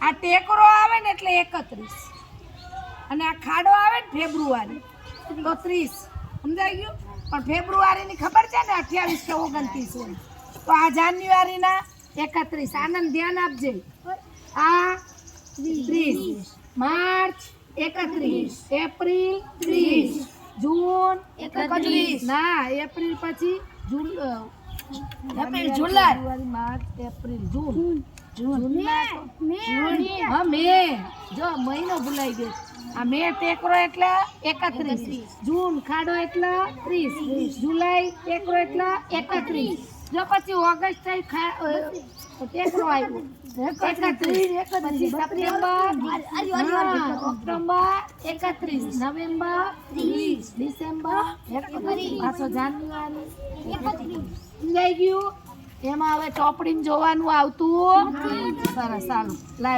આ ટેકરો આવે ને એટલે 31 અને આ ખાડો આવે ને ફેબ્રુઆરી તો 30 સમજાઈ ગયું પણ ફેબ્રુઆરી ની ખબર છે ને 28 કે 29 હોય તો આ જાન્યુઆરી ના 31 આનંદ ધ્યાન આપજે આ 30 માર્ચ 31 એપ્રિલ 30 જૂન 31 ના એપ્રિલ પછી જૂન એપ્રિલ જુલાઈ માર્ચ એપ્રિલ જૂન હા મે જો મહિનો ભૂલાઈ ગયો આ મે ટેકરો એટલે 31 જૂન ખાડો એટલે 30 જુલાઈ ટેકરો એટલે 31 જો પછી ઓગસ્ટ ટેકરો આવ્યો 31 પછી સપ્ટેમ્બર ઓક્ટોબર 31 નવેમ્બર 30 ડિસેમ્બર 31 પાછો જાન્યુઆરી 31 સમજાઈ ગયું એમાં હવે ચોપડીને જોવાનું આવતું સરસ ચાલો લાય